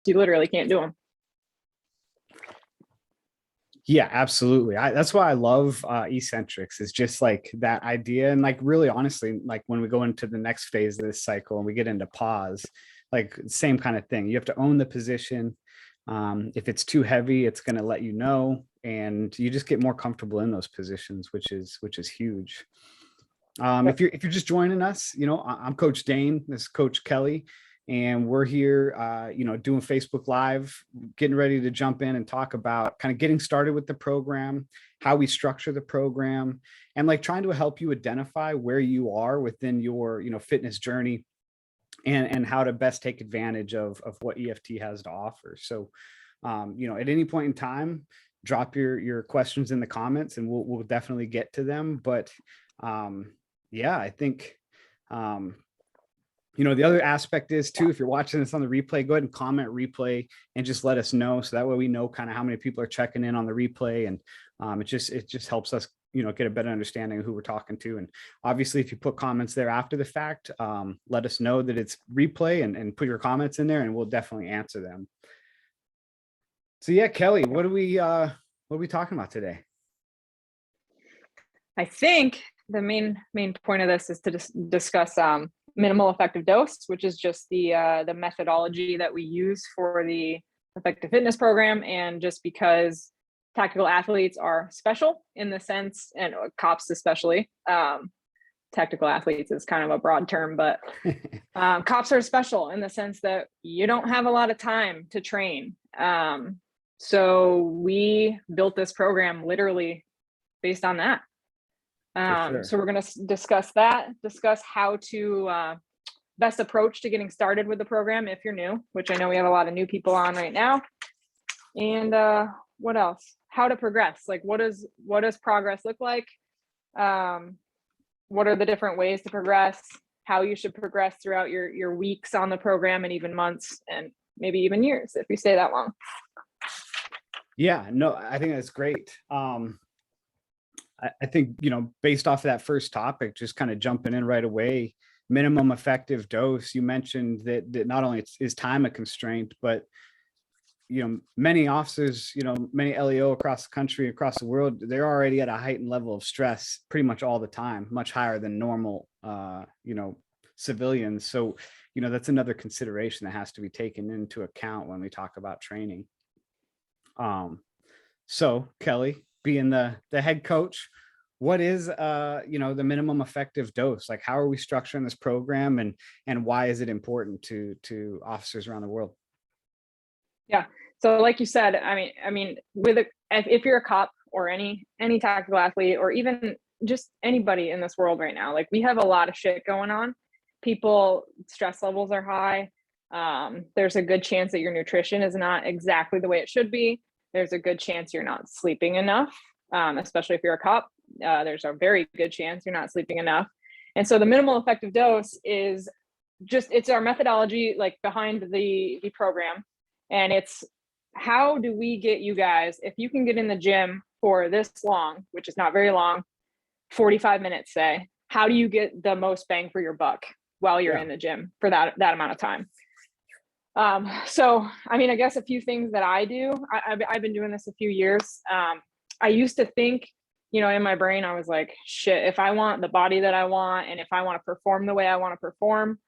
you literally can't do them. Yeah, absolutely. That's why I love eccentrics, is just like that idea. And like, really honestly, like when we go into the next phase of this cycle and we get into pause, like same kind of thing. You have to own the position. If it's too heavy, it's going to let you know, and you just get more comfortable in those positions, which is huge. If you're just joining us, I'm Coach Dane. This is Coach Kellie, and we're here, doing Facebook Live, getting ready to jump in and talk about kind of getting started with the program, how we structure the program, and like trying to help you identify where you are within your fitness journey, and how to best take advantage of what EFT has to offer. So, at any point in time, drop your questions in the comments, and we'll definitely get to them. But yeah, I think, the other aspect is too, if you're watching this on the replay, go ahead and comment replay and just let us know. So that way we know kind of how many people are checking in on the replay. And it just helps us, get a better understanding of who we're talking to. And obviously, if you put comments there after the fact, let us know that it's replay, and put your comments in there, and we'll definitely answer them. So yeah, Kellie, what are we talking about today? I think the main point of this is to discuss minimal effective dose, which is just the methodology that we use for the effective fitness program. And just because tactical athletes are special in the sense, and cops especially, tactical athletes is kind of a broad term, but cops are special in the sense that you don't have a lot of time to train. So we built this program literally based on that. Sure. So we're going to discuss how to best approach to getting started with the program if you're new, which I know we have a lot of new people on right now. And what else? How to progress. Like, what does progress look like? What are the different ways to progress? How you should progress throughout your weeks on the program, and even months, and maybe even years if you stay that long. Yeah, no, I think that's great. I think, based off of that first topic, just kind of jumping in right away, minimum effective dose. You mentioned that not only is time a constraint, but, many officers, many LEO across the country, across the world, they're already at a heightened level of stress pretty much all the time, much higher than normal, civilians. So, that's another consideration that has to be taken into account when we talk about training. So Kellie, being the head coach, what is the minimum effective dose? Like, how are we structuring this program, and why is it important to officers around the world? Yeah. So like you said, I mean, if you're a cop or any tactical athlete, or even just anybody in this world right now, like, we have a lot of shit going on. People, stress levels are high. There's a good chance that your nutrition is not exactly the way it should be. There's a good chance you're not sleeping enough, especially if you're a cop. There's a very good chance you're not sleeping enough. And so the minimal effective dose is it's our methodology, like, behind the program. And it's, how do we get you guys, if you can get in the gym for this long, which is not very long, 45 minutes, say, how do you get the most bang for your buck while you're in the gym for that amount of time? So, I guess a few things that I do, I've been doing this a few years. I used to think, in my brain, I was like, shit, if I want the body that I want, and if I want to perform the way I want to perform,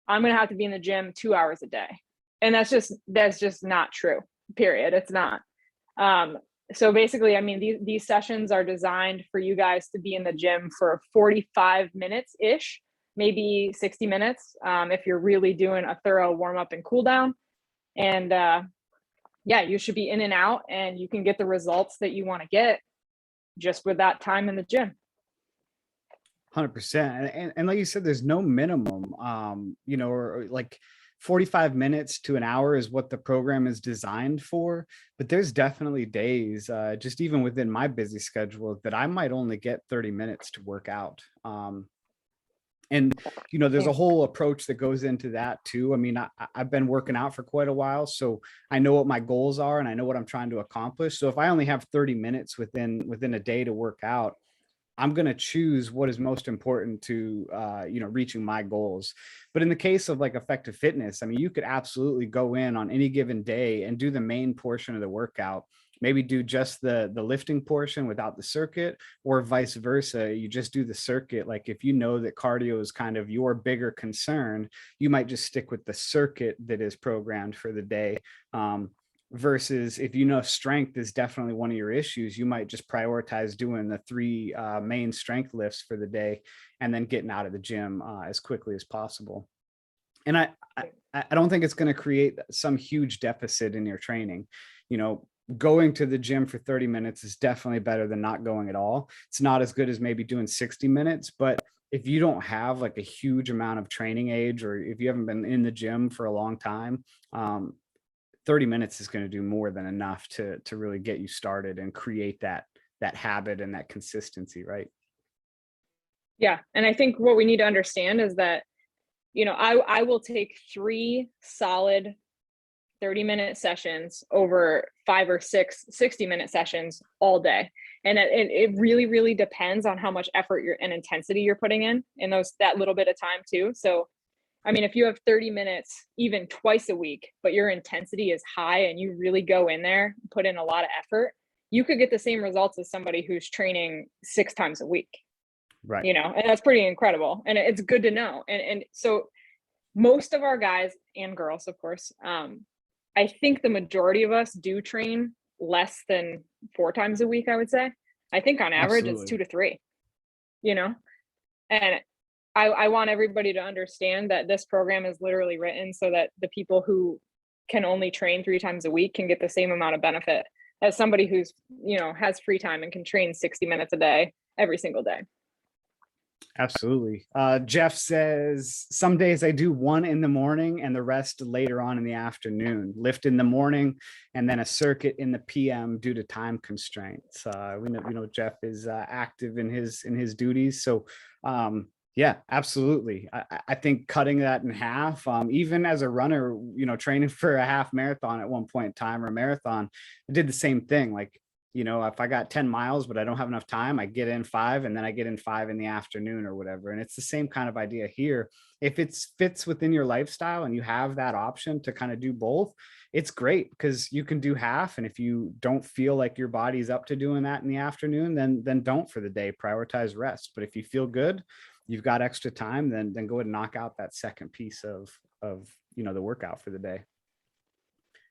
I'm going to have to be in the gym 2 hours a day. And that's just not true, period. It's not. So basically, these sessions are designed for you guys to be in the gym for 45 minutes ish, maybe 60 minutes, if you're really doing a thorough warm up and cool down. And you should be in and out, and you can get the results that you want to get just with that time in the gym. 100%. And like you said, there's no minimum, or like 45 minutes to an hour is what the program is designed for. But there's definitely days, just even within my busy schedule, that I might only get 30 minutes to work out. And, there's a whole approach that goes into that too. I've been working out for quite a while, so I know what my goals are, and I know what I'm trying to accomplish. So if I only have 30 minutes within a day to work out, I'm going to choose what is most important to, reaching my goals. But in the case of like effective fitness, I mean, you could absolutely go in on any given day and do the main portion of the workout, maybe do just the lifting portion without the circuit, or vice versa. You just do the circuit. Like if you know that cardio is kind of your bigger concern, you might just stick with the circuit that is programmed for the day. Versus if you know strength is definitely one of your issues, you might just prioritize doing the three main strength lifts for the day and then getting out of the gym as quickly as possible. And I don't think it's going to create some huge deficit in your training. Going to the gym for 30 minutes is definitely better than not going at all. It's not as good as maybe doing 60 minutes, but if you don't have like a huge amount of training age, or if you haven't been in the gym for a long time, 30 minutes is going to do more than enough to really get you started and create that habit and that consistency, right? Yeah. And I think what we need to understand is that, I will take 3 solid 30-minute sessions over 5 or 6 60-minute sessions all day. And it really, really depends on how much effort and intensity you're putting in that little bit of time too. So I mean, if you have 30 minutes, even twice a week, but your intensity is high and you really go in there, put in a lot of effort, you could get the same results as somebody who's training 6 times a week, Right. and that's pretty incredible. And it's good to know. And so most of our guys and girls, of course, I think the majority of us do train less than 4 times a week, I would say. I think on average it's 2 to 3, and I want everybody to understand that this program is literally written so that the people who can only train 3 times a week can get the same amount of benefit as somebody who's, has free time and can train 60 minutes a day every single day. Absolutely. Jeff says, some days I do 1 in the morning and the rest later on in the afternoon, lift in the morning and then a circuit in the PM due to time constraints. We know Jeff is active in his duties. So, yeah, absolutely. I think cutting that in half, even as a runner, training for a half marathon at one point in time, or a marathon, I did the same thing. Like, if I got 10 miles, but I don't have enough time, I get in 5 and then I get in 5 in the afternoon or whatever. And it's the same kind of idea here. If it fits within your lifestyle and you have that option to kind of do both, it's great because you can do half. And if you don't feel like your body's up to doing that in the afternoon, then don't for the day, prioritize rest. But if you feel good, you've got extra time, then go ahead and knock out that second piece of the workout for the day.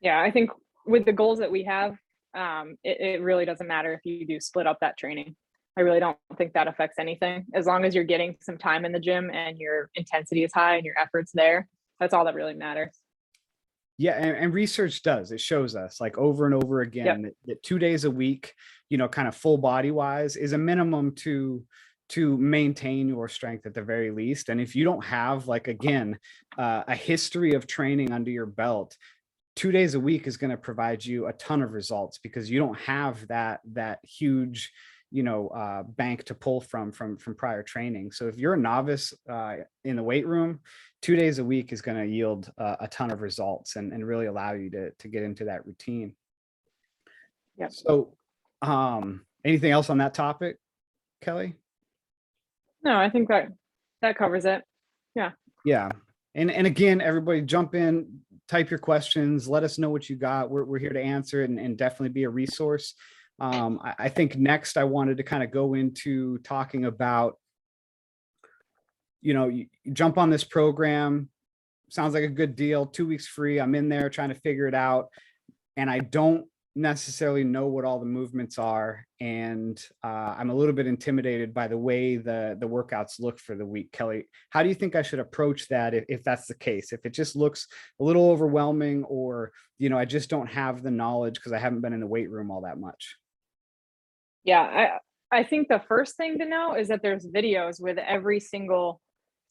Yeah, I think with the goals that we have, it really doesn't matter if you do split up that training. I really don't think that affects anything. As long as you're getting some time in the gym and your intensity is high and your effort's there, that's all that really matters. Yeah, and research does. It shows us like over and over again that 2 days a week, kind of full body wise, is a minimum to maintain your strength at the very least. And if you don't have, like, again, a history of training under your belt, 2 days a week is going to provide you a ton of results because you don't have that huge, bank to pull from prior training. So if you're a novice in the weight room, 2 days a week is going to yield a ton of results and really allow you to get into that routine. Yeah. So anything else on that topic, Kellie? No, I think that covers it. Yeah. Yeah. And again, everybody jump in, type your questions, let us know what you got. We're here to answer it and definitely be a resource. I think next I wanted to kind of go into talking about, you jump on this program, sounds like a good deal, 2 weeks free. I'm in there trying to figure it out. And I don't necessarily know what all the movements are. And I'm a little bit intimidated by the way the workouts look for the week. Kellie, how do you think I should approach that if that's the case? If it just looks a little overwhelming, or, I just don't have the knowledge because I haven't been in the weight room all that much? Yeah, I think the first thing to know is that there's videos with every single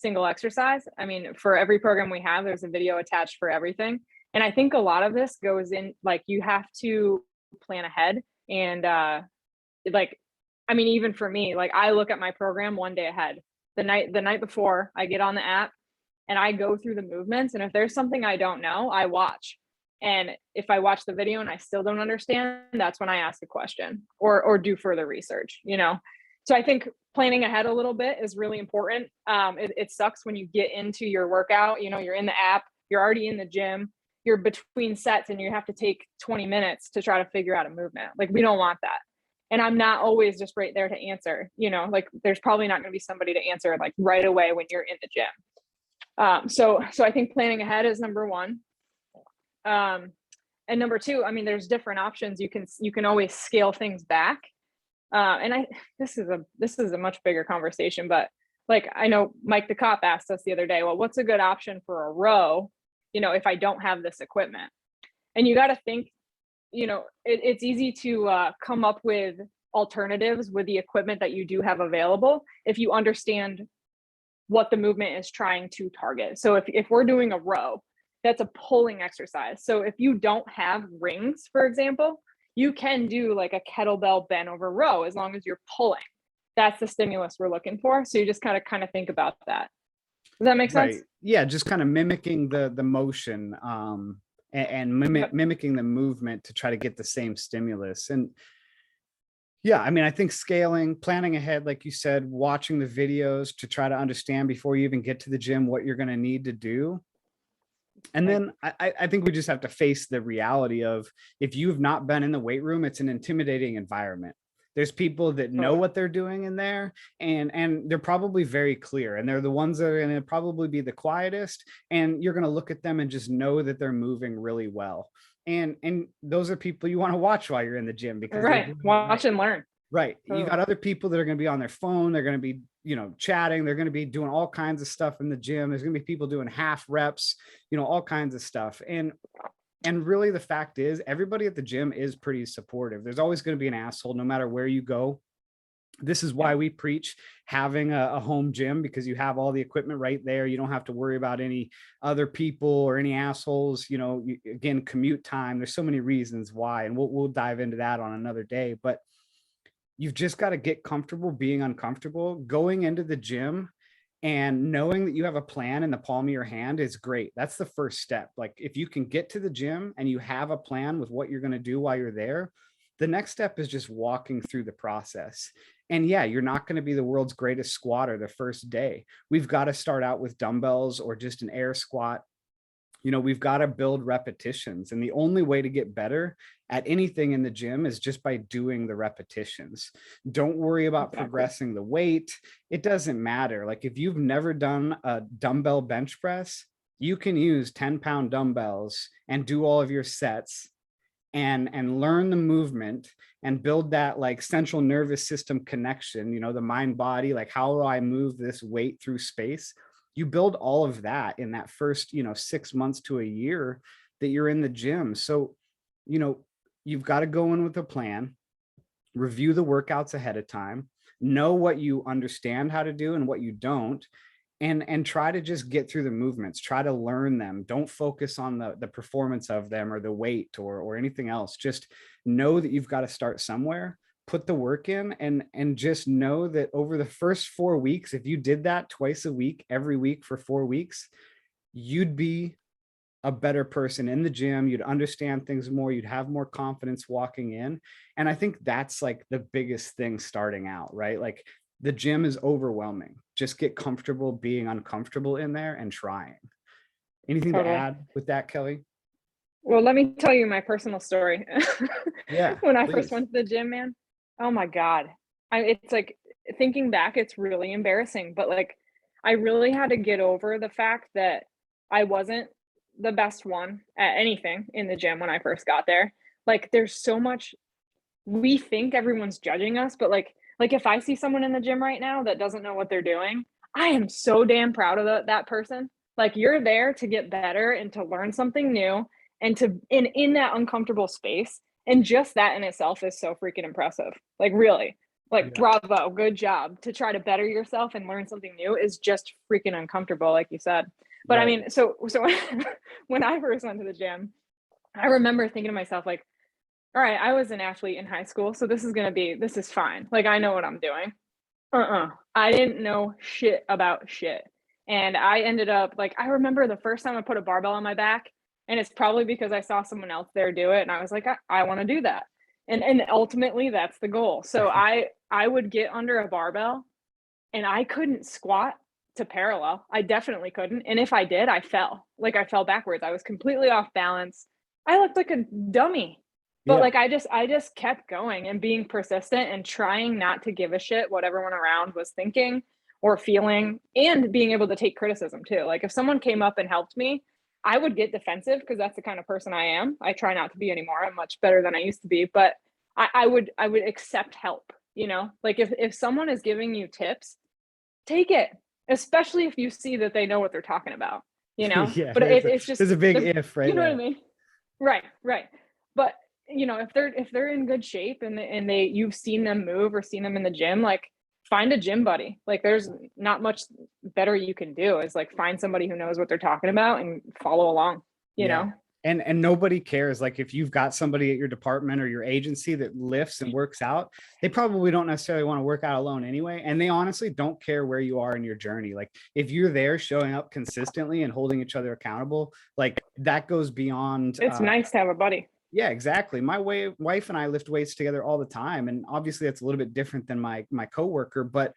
exercise. I mean, for every program we have, there's a video attached for everything. And I think a lot of this goes in, like, you have to plan ahead. And even for me, like, I look at my program one day ahead. The night before, I get on the app and I go through the movements. And if there's something I don't know, I watch. And if I watch the video and I still don't understand, that's when I ask a question or do further research, So I think planning ahead a little bit is really important. It sucks when you get into your workout, you're in the app, you're already in the gym, you're between sets and you have to take 20 minutes to try to figure out a movement. Like, we don't want that. And I'm not always just right there to answer, like there's probably not going to be somebody to answer like right away when you're in the gym. So I think planning ahead is number one. And number two, I mean, there's different options. You can always scale things back. And this is a much bigger conversation, but like, I know Mike the cop asked us the other day, well, what's a good option for a row, if I don't have this equipment? And you got to think, it's easy to come up with alternatives with the equipment that you do have available if you understand what the movement is trying to target. So if we're doing a row, that's a pulling exercise. So if you don't have rings, for example, you can do like a kettlebell bent over row as long as you're pulling. That's the stimulus we're looking for. So you just kind of think about that. Does that make sense? Right. Yeah, just kind of mimicking the motion, and mimicking the movement to try to get the same stimulus. And yeah, I mean, I think scaling, planning ahead, like you said, watching the videos to try to understand before you even get to the gym what you're going to need to do. And then I think we just have to face the reality of, if you've not been in the weight room, it's an intimidating environment. There's people that know what they're doing in there, and they're probably very clear, and they're the ones that are going to probably be the quietest, and you're going to look at them and just know that they're moving really well. And those are people you want to watch while you're in the gym, because watch and learn. Right. You got other people that are going to be on their phone. They're going to be, chatting. They're going to be doing all kinds of stuff in the gym. There's going to be people doing half reps, all kinds of stuff. And really the fact is, everybody at the gym is pretty supportive. There's always going to be an asshole no matter where you go. This is why we preach having a home gym, because you have all the equipment right there. You don't have to worry about any other people or any assholes, again, commute time. There's so many reasons why, and we'll dive into that on another day. But you've just got to get comfortable being uncomfortable. Going into the gym and knowing that you have a plan in the palm of your hand is great. That's the first step. Like, if you can get to the gym and you have a plan with what you're going to do while you're there, the next step is just walking through the process. And yeah, you're not going to be the world's greatest squatter the first day. We've got to start out with dumbbells or just an air squat. We've got to build repetitions. And the only way to get better at anything in the gym is just by doing the repetitions. Don't worry about progressing the weight. It doesn't matter. Like, if you've never done a dumbbell bench press, you can use 10-pound dumbbells and do all of your sets and learn the movement and build that like central nervous system connection, the mind body, like, how do I move this weight through space? You build all of that in that first, 6 months to a year that you're in the gym. So, you've got to go in with a plan, review the workouts ahead of time, know what you understand how to do and what you don't, and try to just get through the movements, try to learn them. Don't focus on the performance of them or the weight or anything else. Just know that you've got to start somewhere, put the work in, and just know that over the first 4 weeks, if you did that twice a week, every week for 4 weeks, you'd be a better person in the gym. You'd understand things more. You'd have more confidence walking in. And I think that's like the biggest thing starting out, right? Like, the gym is overwhelming. Just get comfortable being uncomfortable in there and trying. Anything to add with that, Kellie? Well, let me tell you my personal story. Yeah. When I first went to the gym, man, oh my God. It's like, thinking back, it's really embarrassing, but like, I really had to get over the fact that I wasn't the best one at anything in the gym when I first got there. Like, there's so much, we think everyone's judging us, but like if I see someone in the gym right now that doesn't know what they're doing, I am so damn proud of that person. Like, you're there to get better and to learn something new and to in that uncomfortable space. And just that in itself is so freaking impressive. Like, really, like, bravo, good job. To try to better yourself and learn something new is just freaking uncomfortable, like you said. But I mean, so when I first went to the gym, I remember thinking to myself, like, all right, I was an athlete in high school, so this is fine. Like, I know what I'm doing. I didn't know shit about shit. And I ended up, like, I remember the first time I put a barbell on my back, and it's probably because I saw someone else there do it, and I was like, I want to do that. And ultimately that's the goal. So I I would get under a barbell and I couldn't squat to parallel. I definitely couldn't. And if I did, I fell. Like I fell backwards. I was completely off balance. I looked like a dummy. But Yeah. like I just kept going and being persistent and trying not to give a shit what everyone around was thinking or feeling, and being able to take criticism too. Like if someone came up and helped me, I would get defensive because that's the kind of person I am. I try not to be anymore. I'm much better than I used to be, but I would accept help, you know? Like if someone is giving you tips, take it, especially if you see that they know what they're talking about, you know? Yeah, But it's just there's a big the, if right you know what I there. mean? Right, right. But you know, if they're in good shape and they you've seen them move or seen them in the gym, like find a gym buddy. Like there's not much better you can do is like find somebody who knows what they're talking about and follow along, you Yeah. know? And nobody cares. Like if you've got somebody at your department or your agency that lifts and works out, they probably don't necessarily want to work out alone anyway. And they honestly don't care where you are in your journey. Like if you're there showing up consistently and holding each other accountable, like that goes beyond It's nice to have a buddy. yeah, exactly. My wife and I lift weights together all the time. And obviously that's a little bit different than my coworker, but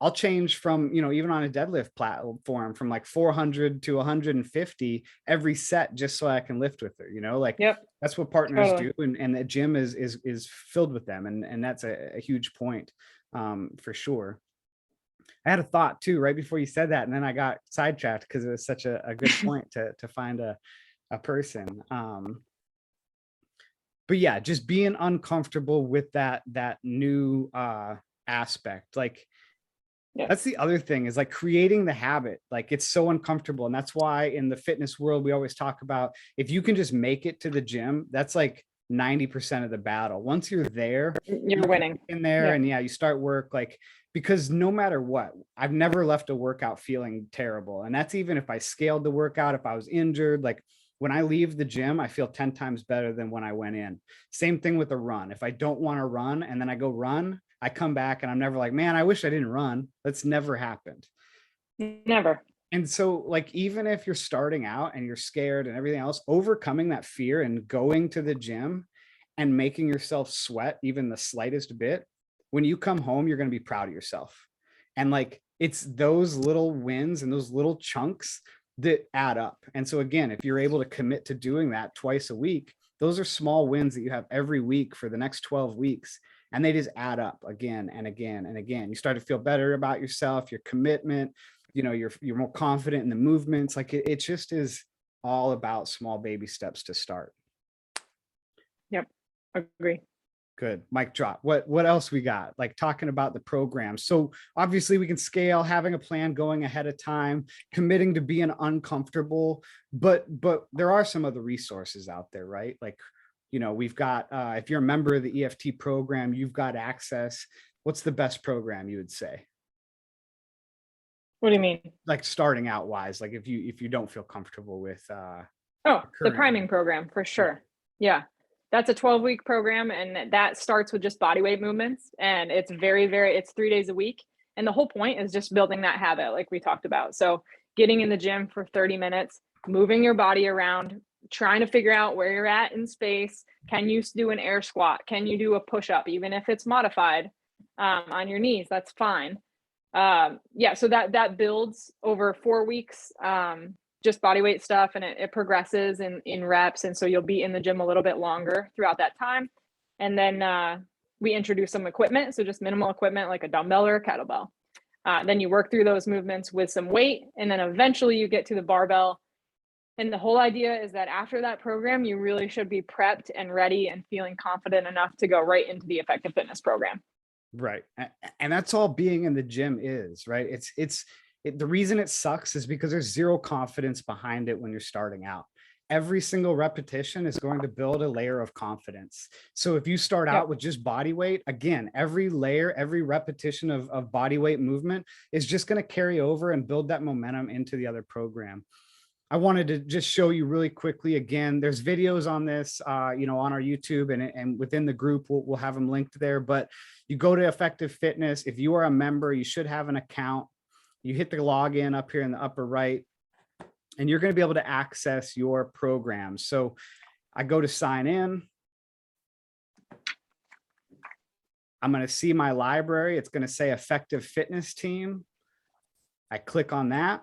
I'll change from, even on a deadlift platform from like 400 to 150 every set just so I can lift with her, like Yep, that's what partners totally. do. And the gym is filled with them. And that's a huge point, for sure. I had a thought too, right before you said that. And then I got sidetracked because it was such a good point to find a person. But yeah, just being uncomfortable with that new aspect. Like, Yeah. that's the other thing is like creating the habit. Like it's so uncomfortable. And that's why in the fitness world, we always talk about if you can just make it to the gym, that's like 90% of the battle. Once you're there, You're winning. in there Yeah. and yeah, you start work like, because no matter what, I've never left a workout feeling terrible. And that's even if I scaled the workout, if I was injured, like when I leave the gym, I feel 10 times better than when I went in. Same thing with a run. If I don't want to run and then I go run, I come back and I'm never like, man, I wish I didn't run. That's never happened. Never. And so like, even if you're starting out and you're scared and everything else, overcoming that fear and going to the gym and making yourself sweat even the slightest bit, when you come home, you're going to be proud of yourself. And like, it's those little wins and those little chunks that add up. And so again, if you're able to commit to doing that twice a week, those are small wins that you have every week for the next 12 weeks. And they just add up again and again and again. You start to feel better about yourself, your commitment, you're more confident in the movements. Like it just is all about small baby steps to start. Yep. Agree. Good. Mic drop. What else we got? Like talking about the program. So obviously we can scale, having a plan going ahead of time, committing to being uncomfortable, but there are some other resources out there, right? Like, we've got, if you're a member of the EFT program, you've got access. What's the best program you would say? What do you mean? Like starting out wise, like if you don't feel comfortable with, Oh, the current. priming program for sure. Yeah. That's a 12-week program, and that starts with just body weight movements, and it's it's 3 days a week. And the whole point is just building that habit like we talked about. So, getting in the gym for 30 minutes, moving your body around, trying to figure out where you're at in space. Can you do an air squat? Can you do a push up even if it's modified on your knees? That's fine. Yeah, so that builds over 4 weeks. Just body weight stuff, and it progresses in reps, and so you'll be in the gym a little bit longer throughout that time. And then we introduce some equipment, so just minimal equipment like a dumbbell or a kettlebell. Then you work through those movements with some weight, and then eventually you get to the barbell. And the whole idea is that after that program, you really should be prepped and ready and feeling confident enough to go right into the effective fitness program. Right. And that's all being in the gym is, right? The reason it sucks is because there's zero confidence behind it when you're starting out. Every single repetition is going to build a layer of confidence. So if you start out with just body weight, again, every layer, every repetition of body weight movement is just going to carry over and build that momentum into the other program. I wanted to just show you really quickly. Again, there's videos on this, on our YouTube and within the group, we'll have them linked there. But you go to Effective Fitness. If you are a member, you should have an account. You hit the login up here in the upper right, and you're going to be able to access your program. So I go to sign in. I'm going to see my library. It's going to say effective fitness team. I click on that.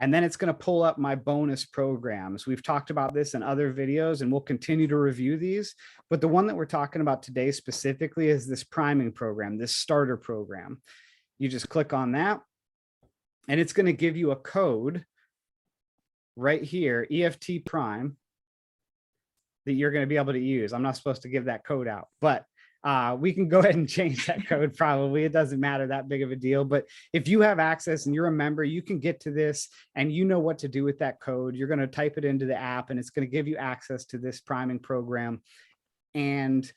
And then it's going to pull up my bonus programs. We've talked about this in other videos and we'll continue to review these. But the one that we're talking about today specifically is this priming program, this starter program. You just click on that and it's going to give you a code right here, EFT Prime, that you're going to be able to use. I'm not supposed to give that code out, but we can go ahead and change that code. Probably it doesn't matter that big of a deal, but if you have access and you're a member, you can get to this and you know what to do with that code. You're going to type it into the app and it's going to give you access to this priming program, and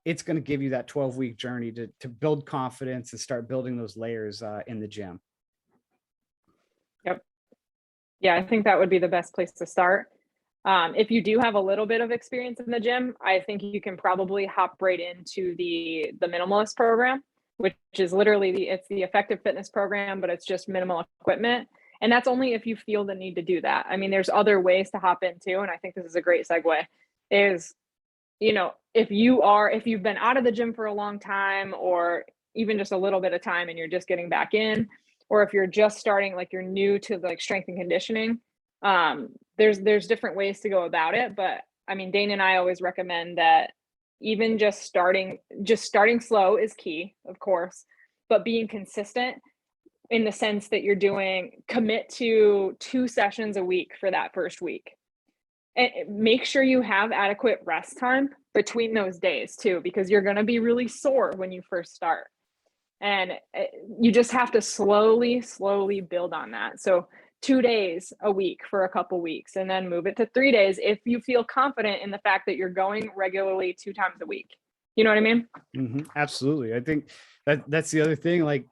it's going to give you that 12-week journey to build confidence and start building those layers in the gym. Yep. Yeah, I think that would be the best place to start. If you do have a little bit of experience in the gym, I think you can probably hop right into the minimalist program, which is literally it's the effective fitness program, but it's just minimal equipment. And that's only if you feel the need to do that. I mean, there's other ways to hop into, and I think this is a great segue, is, you know, if you've been out of the gym for a long time, or even just a little bit of time and you're just getting back in, or if you're just starting, like you're new to like strength and conditioning, there's different ways to go about it. But I mean, Dane and I always recommend that even just starting slow is key, of course, but being consistent in the sense that commit to 2 sessions a week for that first week. And make sure you have adequate rest time between those days too, because you're going to be really sore when you first start. And you just have to slowly build on that. So 2 days a week for a couple weeks, and then move it to 3 days if you feel confident in the fact that you're going regularly 2 times a week. You know what I mean? Mm-hmm. Absolutely. I think that's the other thing. Like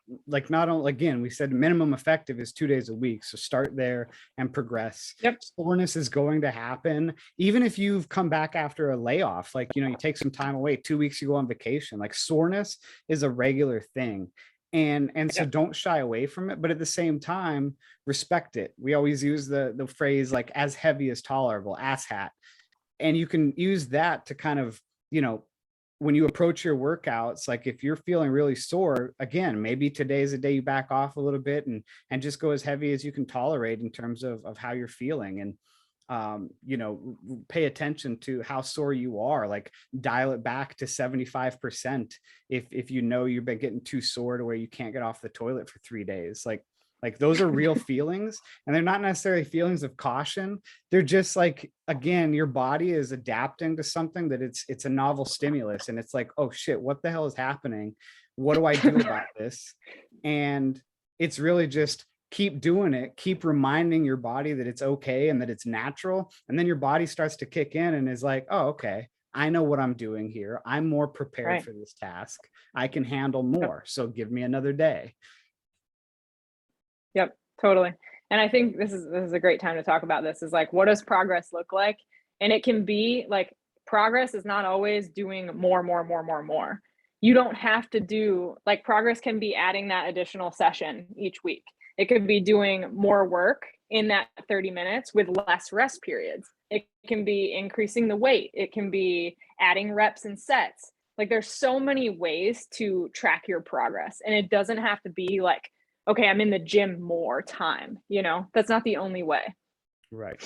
not only, again, we said minimum effective is 2 days a week. So start there and progress. Yep. Soreness is going to happen. Even if you've come back after a layoff, like, you know, you take some time away, 2 weeks, you go on vacation, like soreness is a regular thing. And so don't shy away from it, but at the same time, respect it. We always use the phrase like as heavy as tolerable, ass hat. And you can use that to kind of, you know, when you approach your workouts, like if you're feeling really sore, again, maybe today's a day you back off a little bit and just go as heavy as you can tolerate in terms of how you're feeling. And you know, pay attention to how sore you are, like dial it back to 75% if you know you've been getting too sore to where you can't get off the toilet for 3 days. Like those are real feelings, and they're not necessarily feelings of caution. They're just like, again, your body is adapting to something that it's a novel stimulus, and it's like, oh shit, what the hell is happening? What do I do about this? And it's really just keep doing it, keep reminding your body that it's okay and that it's natural. And then your body starts to kick in and is like, oh, okay, I know what I'm doing here. I'm more prepared for this task. I can handle more. So give me another day. Yep, totally. And I think this is a great time to talk about this, is like, what does progress look like? And it can be like, progress is not always doing more. You don't have to do, like, progress can be adding that additional session each week. It could be doing more work in that 30 minutes with less rest periods. It can be increasing the weight. It can be adding reps and sets. Like, there's so many ways to track your progress, and it doesn't have to be like, okay, I'm in the gym more time, you know, that's not the only way. Right.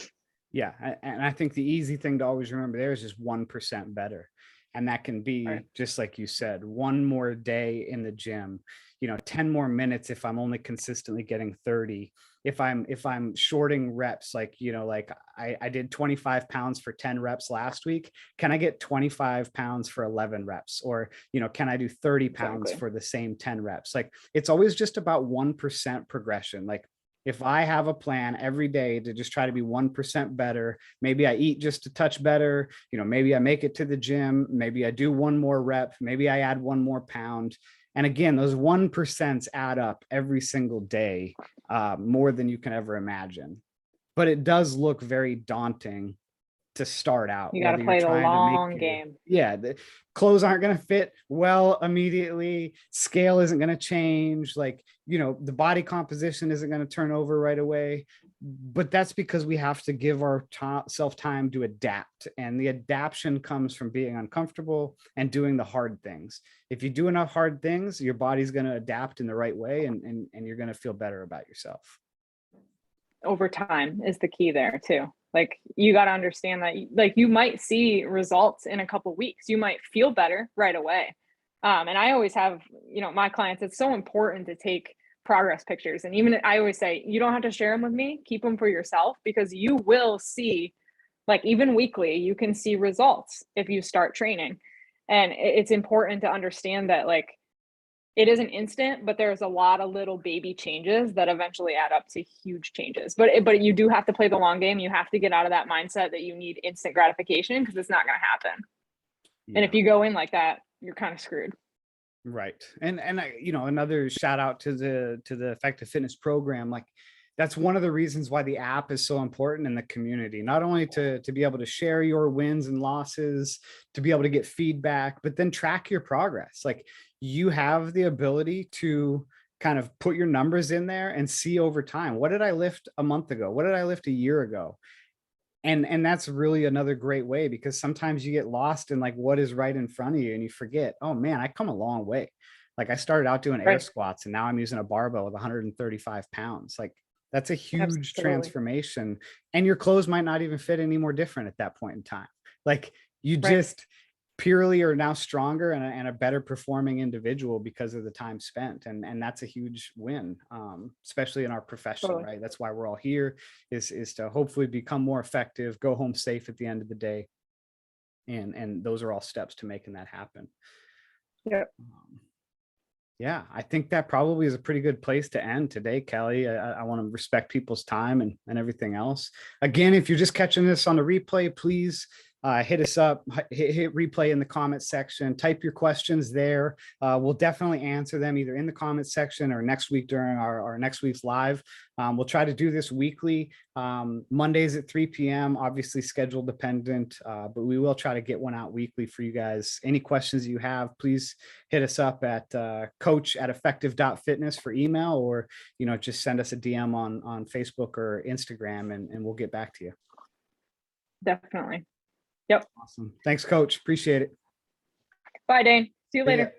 Yeah. And I think the easy thing to always remember there is just 1% better. And that can be, just like you said, 1 more day in the gym, you know, 10 more minutes if I'm only consistently getting 30. If I'm shorting reps, like, you know, like I did 25 pounds for 10 reps last week. Can I get 25 pounds for 11 reps? Or, you know, can I do 30 pounds for the same 10 reps? Like, it's always just about 1% progression. Like, if I have a plan every day to just try to be 1% better, maybe I eat just a touch better, you know, maybe I make it to the gym, maybe I do 1 more rep, maybe I add 1 more pound. And again, those 1% add up every single day, more than you can ever imagine. But it does look very daunting to start out. You got to play the long game. Yeah. The clothes aren't going to fit well immediately. Scale isn't going to change. Like, you know, the body composition isn't going to turn over right away. but that's because we have to give our self time to adapt, and the adaptation comes from being uncomfortable and doing the hard things. If you do enough hard things, your body's going to adapt in the right way, and you're going to feel better about yourself. Over time is the key there too. Like you got to understand that like you might see results in a couple weeks, you might feel better right away. And I always have, my clients, it's so important to take progress pictures. And even I always say, you don't have to share them with me, keep them for yourself, because you will see, like even weekly, you can see results if you start training. And it's important to understand that like it isn't instant, but there's a lot of little baby changes that eventually add up to huge changes. But you do have to play the long game. You have to get out of that mindset that you need instant gratification, because it's not going to happen. Yeah. And if you go in like that, you're kind of screwed. Right. And another shout out to the Effective Fitness program. Like that's one of the reasons why the app is so important in the community, not only to be able to share your wins and losses, to be able to get feedback, but then track your progress. Like you have the ability to kind of put your numbers in there and see over time, what did I lift a month ago? What did I lift a year ago? And that's really another great way, because sometimes you get lost in like what is right in front of you and you forget, oh man, I come a long way. Like I started out doing air squats and now I'm using a barbell with 135 pounds. Like that's a huge Absolutely. transformation, and your clothes might not even fit any more different at that point in time. Like you just purely are now stronger and a better performing individual because of the time spent. And that's a huge win, especially in our profession, right? That's why we're all here, is to hopefully become more effective, go home safe at the end of the day. And those are all steps to making that happen. Yeah. Yeah, I think that probably is a pretty good place to end today, Kellie. I want to respect people's time and everything else. Again, if you're just catching this on the replay, please hit us up, hit replay in the comments section, type your questions there. We'll definitely answer them either in the comments section or next week during our next week's live. We'll try to do this weekly, Mondays at 3 p.m., obviously schedule dependent, but we will try to get one out weekly for you guys. Any questions you have, please hit us up at coach@effective.fitness for email, or, just send us a DM on Facebook or Instagram, and we'll get back to you. Definitely. Yep. Awesome. Thanks, Coach. Appreciate it. Bye, Dane. See you later.